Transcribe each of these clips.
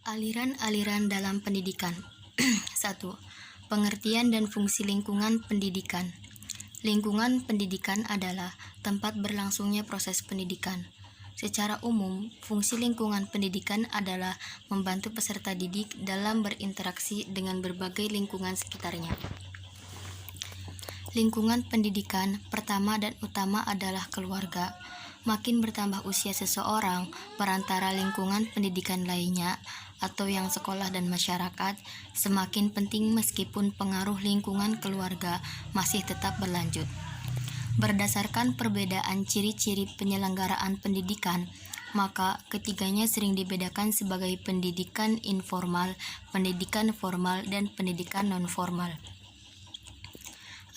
Aliran-aliran dalam pendidikan. 1. Pengertian dan fungsi lingkungan pendidikan. Lingkungan pendidikan adalah tempat berlangsungnya proses pendidikan. Secara umum, fungsi lingkungan pendidikan adalah membantu peserta didik dalam berinteraksi dengan berbagai lingkungan sekitarnya. Lingkungan pendidikan pertama dan utama adalah keluarga. Makin bertambah usia seseorang, perantara lingkungan pendidikan lainnya atau yang sekolah dan masyarakat semakin penting meskipun pengaruh lingkungan keluarga masih tetap berlanjut. Berdasarkan perbedaan ciri-ciri penyelenggaraan pendidikan, maka ketiganya sering dibedakan sebagai pendidikan informal, pendidikan formal, dan pendidikan non-formal.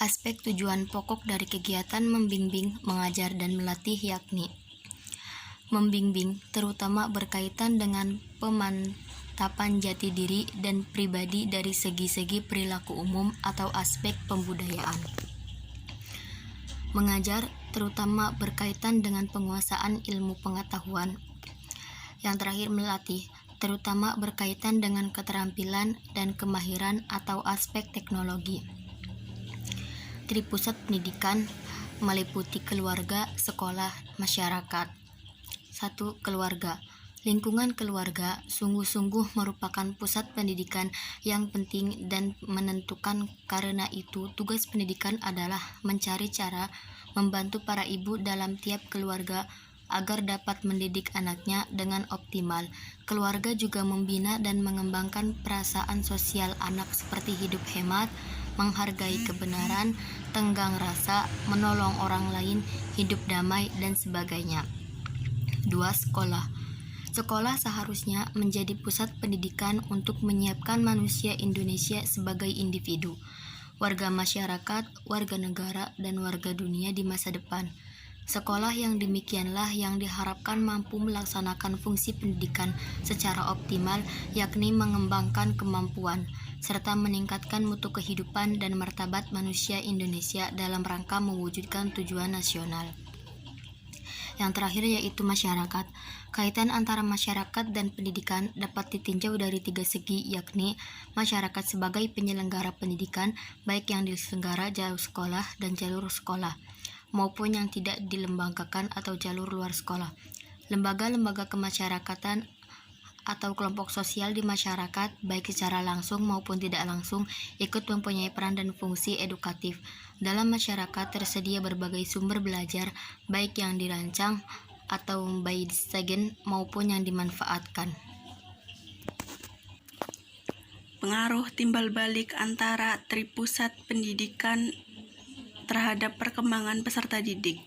Aspek tujuan pokok dari kegiatan membimbing, mengajar, dan melatih yakni membimbing terutama berkaitan dengan pemantapan jati diri dan pribadi dari segi-segi perilaku umum atau aspek pembudayaan. Mengajar terutama berkaitan dengan penguasaan ilmu pengetahuan. Yang terakhir melatih terutama berkaitan dengan keterampilan dan kemahiran atau aspek teknologi. Tripusat pendidikan meliputi keluarga, sekolah, masyarakat. 1. Keluarga. Lingkungan keluarga sungguh-sungguh merupakan pusat pendidikan yang penting dan menentukan. Karena itu, tugas pendidikan adalah mencari cara membantu para ibu dalam tiap keluarga agar dapat mendidik anaknya dengan optimal. Keluarga juga membina dan mengembangkan perasaan sosial anak seperti hidup hemat, menghargai kebenaran, tenggang rasa, menolong orang lain, hidup damai, dan sebagainya. 2. Sekolah. Sekolah seharusnya menjadi pusat pendidikan untuk menyiapkan manusia Indonesia sebagai individu, warga masyarakat, warga negara, dan warga dunia di masa depan. Sekolah yang demikianlah yang diharapkan mampu melaksanakan fungsi pendidikan secara optimal, yakni mengembangkan kemampuan, serta meningkatkan mutu kehidupan dan martabat manusia Indonesia dalam rangka mewujudkan tujuan nasional. Yang terakhir yaitu masyarakat. Kaitan antara masyarakat dan pendidikan dapat ditinjau dari 3 segi, yakni masyarakat sebagai penyelenggara pendidikan, baik yang diselenggara jalur sekolah dan jalur sekolah, maupun yang tidak dilembagakan atau jalur luar sekolah. Lembaga-lembaga kemasyarakatan atau kelompok sosial di masyarakat, baik secara langsung maupun tidak langsung, ikut mempunyai peran dan fungsi edukatif. Dalam masyarakat tersedia berbagai sumber belajar, baik yang dirancang atau by design maupun yang dimanfaatkan. Pengaruh timbal balik antara tripusat pendidikan terhadap perkembangan peserta didik.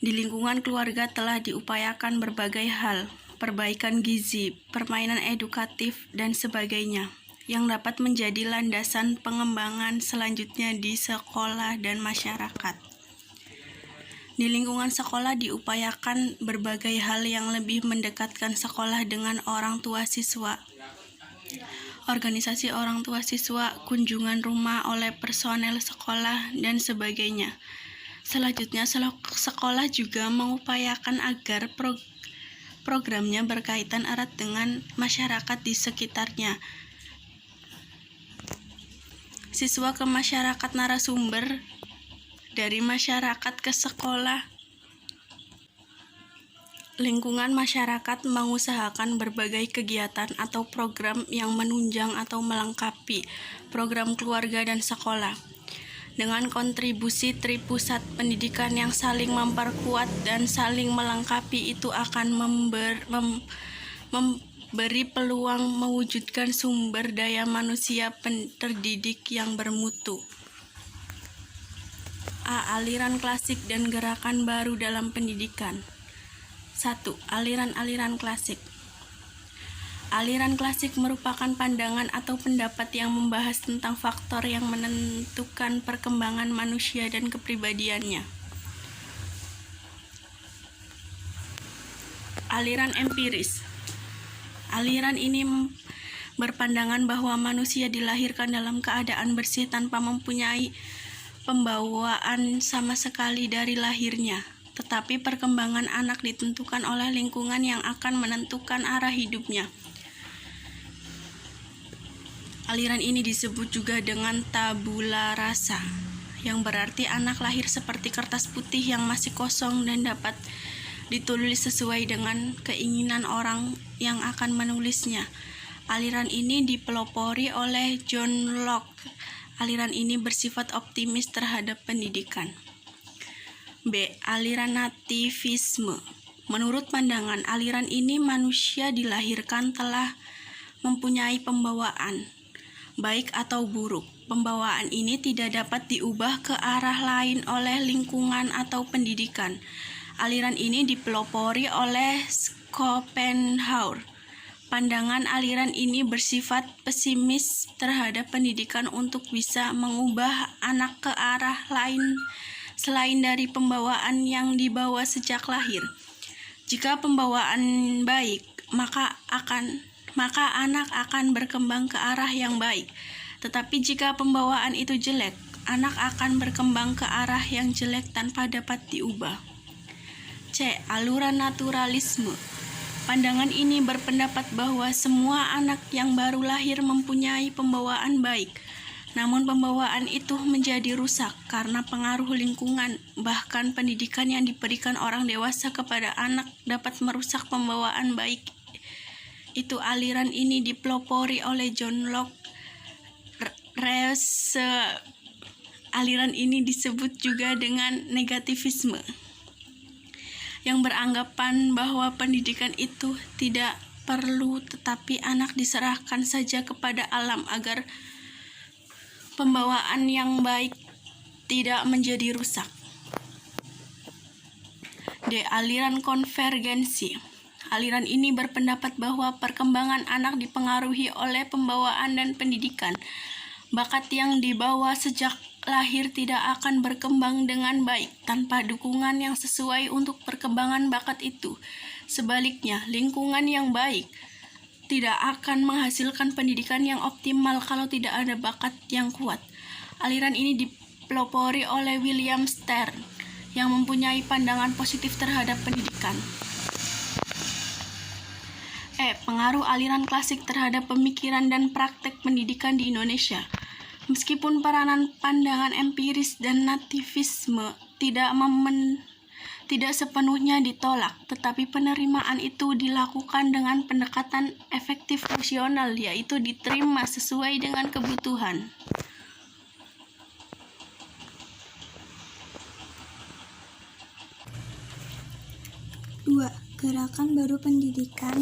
Di lingkungan keluarga telah diupayakan berbagai hal, perbaikan gizi, permainan edukatif, dan sebagainya, yang dapat menjadi landasan pengembangan selanjutnya di sekolah dan masyarakat. Di lingkungan sekolah diupayakan berbagai hal yang lebih mendekatkan sekolah dengan orang tua siswa. Organisasi orang tua siswa, kunjungan rumah oleh personel sekolah, dan sebagainya. Selanjutnya, sekolah juga mengupayakan agar programnya berkaitan erat dengan masyarakat di sekitarnya. Siswa ke masyarakat narasumber, dari masyarakat ke sekolah. Lingkungan masyarakat mengusahakan berbagai kegiatan atau program yang menunjang atau melengkapi program keluarga dan sekolah. Dengan kontribusi tripusat pendidikan yang saling memperkuat dan saling melengkapi, itu akan memberi peluang mewujudkan sumber daya manusia terdidik yang bermutu. A. Aliran klasik dan gerakan baru dalam pendidikan. 1. Aliran-aliran klasik. Aliran klasik merupakan pandangan atau pendapat yang membahas tentang faktor yang menentukan perkembangan manusia dan kepribadiannya. Aliran empiris. Aliran ini berpandangan bahwa manusia dilahirkan dalam keadaan bersih tanpa mempunyai pembawaan sama sekali dari lahirnya. Tetapi perkembangan anak ditentukan oleh lingkungan yang akan menentukan arah hidupnya. Aliran ini disebut juga dengan tabula rasa, yang berarti anak lahir seperti kertas putih yang masih kosong dan dapat ditulis sesuai dengan keinginan orang yang akan menulisnya. Aliran ini dipelopori oleh John Locke. Aliran ini bersifat optimis terhadap pendidikan. B. Aliran nativisme. Menurut pandangan aliran ini, manusia dilahirkan telah mempunyai pembawaan, baik atau buruk. Pembawaan ini tidak dapat diubah ke arah lain oleh lingkungan atau pendidikan. Aliran ini dipelopori oleh Schopenhauer. Pandangan aliran ini bersifat pesimis terhadap pendidikan untuk bisa mengubah anak ke arah lain selain dari pembawaan yang dibawa sejak lahir. Jika pembawaan baik, maka anak akan berkembang ke arah yang baik. Tetapi jika pembawaan itu jelek, anak akan berkembang ke arah yang jelek tanpa dapat diubah. C. Aliran naturalisme. Pandangan ini berpendapat bahwa semua anak yang baru lahir mempunyai pembawaan baik. Namun pembawaan itu menjadi rusak karena pengaruh lingkungan, bahkan pendidikan yang diberikan orang dewasa kepada anak dapat merusak pembawaan baik. Itu aliran ini dipelopori oleh John Locke. Aliran ini disebut juga dengan negativisme, yang beranggapan bahwa pendidikan itu tidak perlu, tetapi anak diserahkan saja kepada alam agar pembawaan yang baik tidak menjadi rusak. D. Aliran konvergensi. Aliran ini berpendapat bahwa perkembangan anak dipengaruhi oleh pembawaan dan pendidikan. Bakat yang dibawa sejak lahir tidak akan berkembang dengan baik tanpa dukungan yang sesuai untuk perkembangan bakat itu. Sebaliknya, lingkungan yang baik tidak akan menghasilkan pendidikan yang optimal kalau tidak ada bakat yang kuat. Aliran ini dipelopori oleh William Stern, yang mempunyai pandangan positif terhadap pendidikan. E. Pengaruh aliran klasik terhadap pemikiran dan praktek pendidikan di Indonesia. Meskipun peranan pandangan empiris dan nativisme tidak sepenuhnya ditolak, tetapi penerimaan itu dilakukan dengan pendekatan efektif rasional, yaitu diterima sesuai dengan kebutuhan. Dua, gerakan baru pendidikan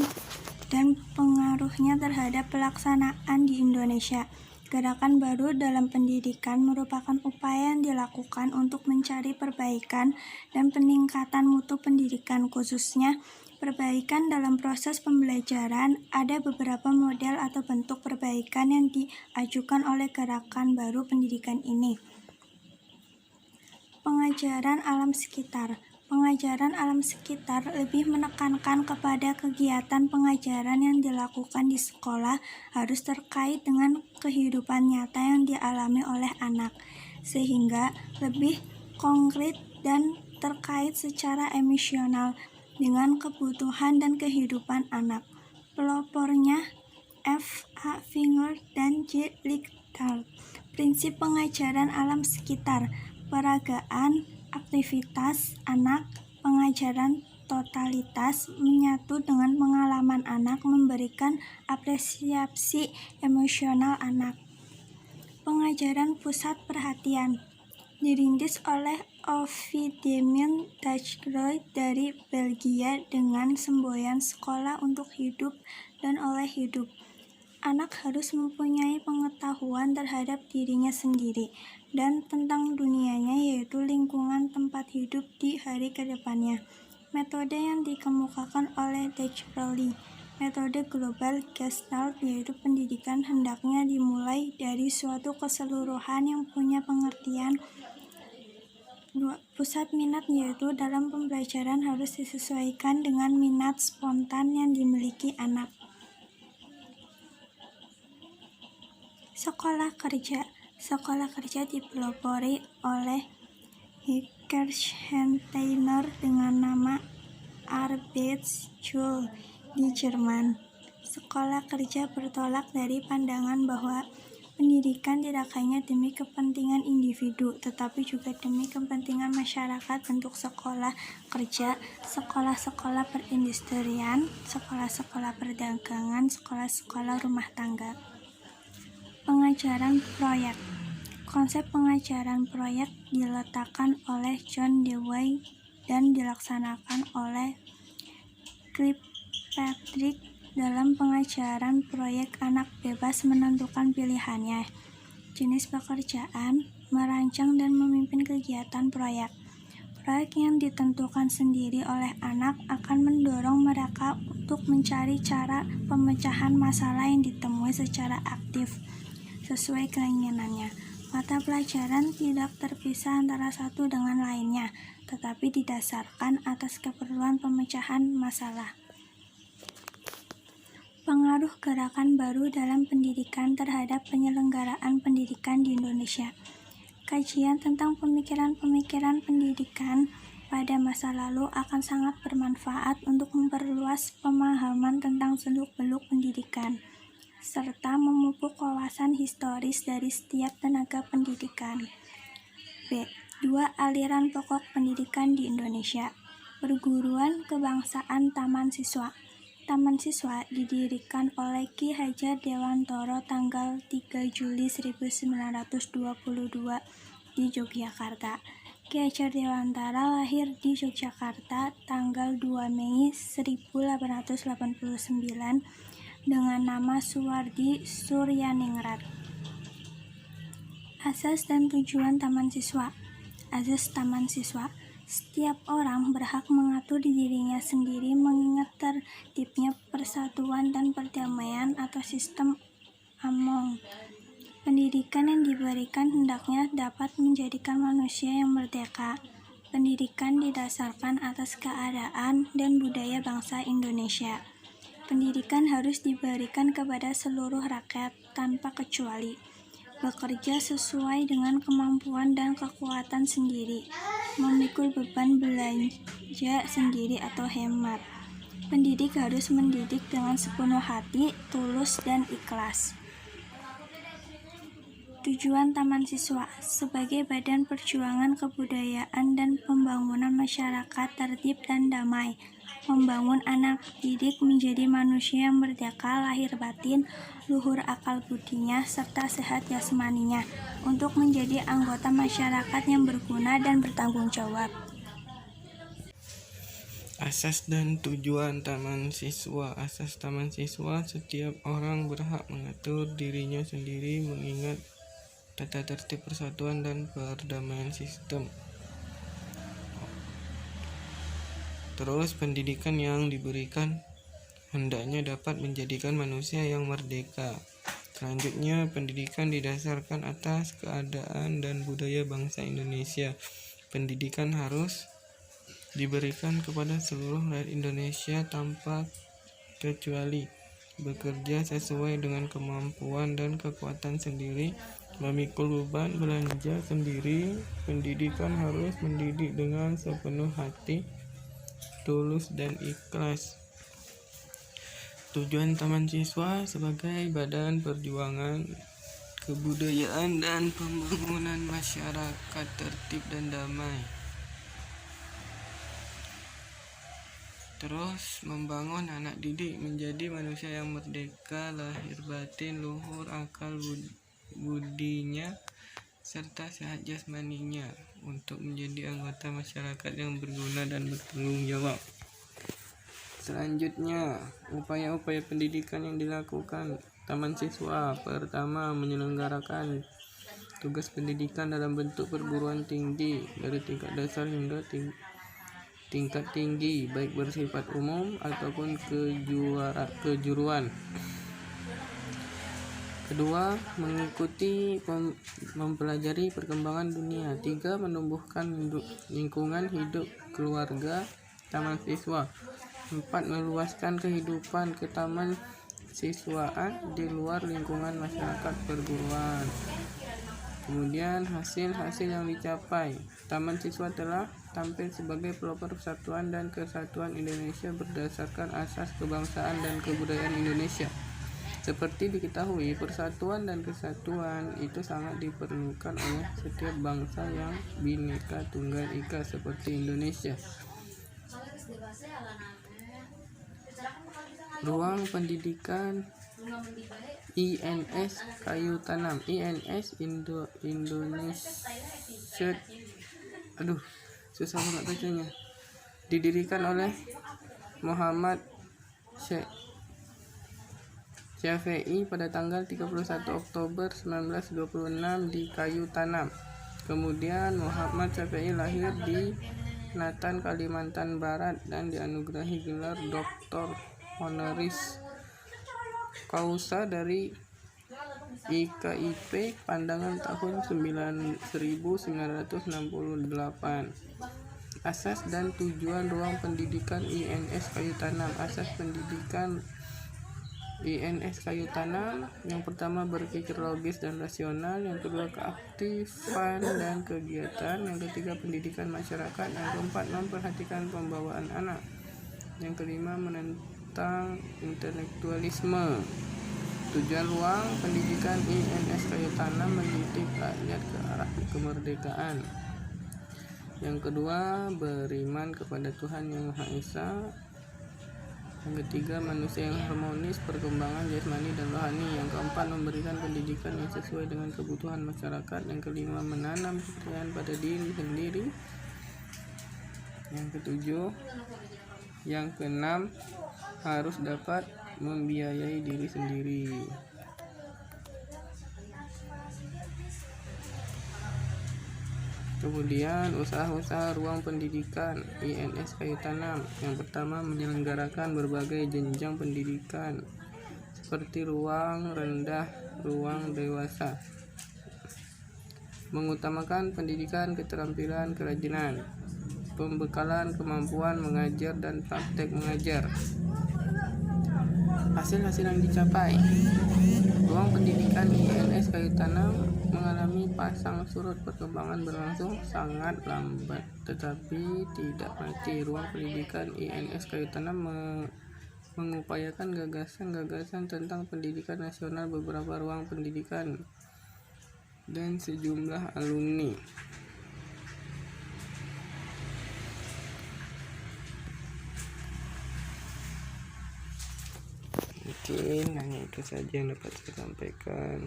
dan pengaruhnya terhadap pelaksanaan di Indonesia. Gerakan baru dalam pendidikan merupakan upaya yang dilakukan untuk mencari perbaikan dan peningkatan mutu pendidikan, khususnya perbaikan dalam proses pembelajaran. Ada beberapa model atau bentuk perbaikan yang diajukan oleh gerakan baru pendidikan ini. Pengajaran alam sekitar. Pengajaran alam sekitar lebih menekankan kepada kegiatan pengajaran yang dilakukan di sekolah harus terkait dengan kehidupan nyata yang dialami oleh anak, sehingga lebih konkret dan terkait secara emosional dengan kebutuhan dan kehidupan anak. Pelopornya F. A. Finger dan J. Lichtall. Prinsip pengajaran alam sekitar: peragaan aktivitas anak, pengajaran totalitas, menyatu dengan pengalaman anak, memberikan apresiasi emosional anak. Pengajaran pusat perhatian dirintis oleh Ovidemien Dachroy dari Belgia dengan semboyan sekolah untuk hidup dan oleh hidup. Anak harus mempunyai pengetahuan terhadap dirinya sendiri dan tentang dunianya, yaitu lingkungan tempat hidup di hari kedepannya. Metode yang dikemukakan oleh Dachroy, metode global Gestalt, yaitu pendidikan hendaknya dimulai dari suatu keseluruhan yang punya pengertian. Pusat minat, yaitu dalam pembelajaran harus disesuaikan dengan minat spontan yang dimiliki anak. Sekolah kerja. Sekolah kerja dipelopori oleh Hirschensteiner dengan nama Arbeitsschule di Jerman. Sekolah kerja bertolak dari pandangan bahwa pendidikan tidak hanya demi kepentingan individu, tetapi juga demi kepentingan masyarakat. Bentuk sekolah kerja, sekolah-sekolah perindustrian, sekolah-sekolah perdagangan, sekolah-sekolah rumah tangga. Pengajaran proyek. Konsep pengajaran proyek diletakkan oleh John Dewey dan dilaksanakan oleh Kirkpatrick. Dalam pengajaran proyek, anak bebas menentukan pilihannya, jenis pekerjaan, merancang dan memimpin kegiatan proyek. Proyek yang ditentukan sendiri oleh anak akan mendorong mereka untuk mencari cara pemecahan masalah yang ditemui secara aktif sesuai keinginannya. Mata pelajaran tidak terpisah antara satu dengan lainnya, tetapi didasarkan atas keperluan pemecahan masalah. Pengaruh gerakan baru dalam pendidikan terhadap penyelenggaraan pendidikan di Indonesia. Kajian tentang pemikiran-pemikiran pendidikan pada masa lalu akan sangat bermanfaat untuk memperluas pemahaman tentang seluk-beluk pendidikan, serta memupuk wawasan historis dari setiap tenaga pendidikan. B. 2 aliran pokok pendidikan di Indonesia. Perguruan Kebangsaan Taman Siswa. Taman Siswa didirikan oleh Ki Hajar Dewantara tanggal 3 Juli 1922 di Yogyakarta. Ki Hajar Dewantara lahir di Yogyakarta tanggal 2 Mei 1889 dengan nama Suwardi Suryaningrat. Asas dan tujuan Taman Siswa. Asas Taman Siswa. Setiap orang berhak mengatur dirinya sendiri mengingat tertibnya persatuan dan perdamaian atau sistem Among. Pendidikan yang diberikan hendaknya dapat menjadikan manusia yang merdeka. Pendidikan didasarkan atas keadaan dan budaya bangsa Indonesia. Pendidikan harus diberikan kepada seluruh rakyat tanpa kecuali. Bekerja sesuai dengan kemampuan dan kekuatan sendiri, memikul beban belanja sendiri atau hemat. Pendidik harus mendidik dengan sepenuh hati, tulus, dan ikhlas. Tujuan Taman Siswa sebagai badan perjuangan kebudayaan dan pembangunan masyarakat tertib dan damai, membangun anak didik menjadi manusia yang merdeka lahir batin, luhur akal budinya, serta sehat jasmaninya, untuk menjadi anggota masyarakat yang berguna dan bertanggung jawab. Asas dan tujuan Taman Siswa. Asas Taman Siswa, setiap orang berhak mengatur dirinya sendiri mengingat tata tertib persatuan dan perdamaian sistem. Terus, pendidikan yang diberikan hendaknya dapat menjadikan manusia yang merdeka. Selanjutnya, pendidikan didasarkan atas keadaan dan budaya bangsa Indonesia. Pendidikan harus diberikan kepada seluruh rakyat Indonesia tanpa kecuali, bekerja sesuai dengan kemampuan dan kekuatan sendiri, memikul beban belanja sendiri. Pendidikan harus mendidik dengan sepenuh hati, tulus dan ikhlas. Tujuan Taman Siswa sebagai badan perjuangan kebudayaan dan pembangunan masyarakat tertib dan damai. Terus, membangun anak didik menjadi manusia yang merdeka lahir batin, luhur akal budinya, serta sehat jasmaninya, untuk menjadi anggota masyarakat yang berguna dan bertanggung jawab. Selanjutnya, upaya-upaya pendidikan yang dilakukan Taman Siswa. Pertama, menyelenggarakan tugas pendidikan dalam bentuk perguruan tinggi dari tingkat dasar hingga tingkat tinggi, baik bersifat umum ataupun kejuruan. Kedua, mengikuti mempelajari perkembangan dunia. 3, menumbuhkan lingkungan hidup keluarga Taman Siswa. 4, meluaskan kehidupan ketaman siswaan di luar lingkungan masyarakat perguruan. Kemudian hasil yang dicapai. Taman Siswa telah tampil sebagai pelopor persatuan dan kesatuan Indonesia berdasarkan asas kebangsaan dan kebudayaan Indonesia. Seperti diketahui, persatuan dan kesatuan itu sangat diperlukan oleh setiap bangsa yang Bhinneka Tunggal Ika seperti Indonesia. Ruang pendidikan INS Kayu Tanam. INS Indonesia, susah banget bacanya, didirikan oleh Muhammad Syafi'i pada tanggal 31 Oktober 1926 di Kayu Tanam. Kemudian Muhammad Syafi'i lahir di Natan, Kalimantan Barat dan dianugerahi gelar Doktor Honoris Causa dari IKIP Pandangan tahun 1968. Asas dan tujuan ruang pendidikan INS Kayu Tanam. Asas pendidikan INS Kayu Tanam: yang pertama, berpikir logis dan rasional; yang kedua, keaktifan dan kegiatan; yang ketiga, pendidikan masyarakat; yang keempat, memperhatikan pembawaan anak; yang kelima, menentang intelektualisme. Tujuan ruang pendidikan INS Kayu Tanam: mendidik rakyat ke arah kemerdekaan; yang kedua, beriman kepada Tuhan Yang Maha Esa; yang ketiga, manusia yang harmonis, perkembangan jasmani dan rohani; yang keempat, memberikan pendidikan yang sesuai dengan kebutuhan masyarakat; yang kelima, menanam kepercayaan pada diri sendiri; yang ketujuh, yang keenam, harus dapat membiayai diri sendiri. Kemudian usaha-usaha ruang pendidikan INS Kayu Tanam. Yang pertama, menyelenggarakan berbagai jenjang pendidikan seperti ruang rendah, ruang dewasa. Mengutamakan pendidikan keterampilan kerajinan, pembekalan kemampuan mengajar dan praktek mengajar. Hasil-hasil yang dicapai: ruang pendidikan INS Kayu Tanam mengalami pasang surut, perkembangan berlangsung sangat lambat tetapi tidak mati. Ruang pendidikan INS Kayu Tanam mengupayakan gagasan-gagasan tentang pendidikan nasional, beberapa ruang pendidikan, dan sejumlah alumni. Mungkin hanya itu saja yang dapat saya sampaikan.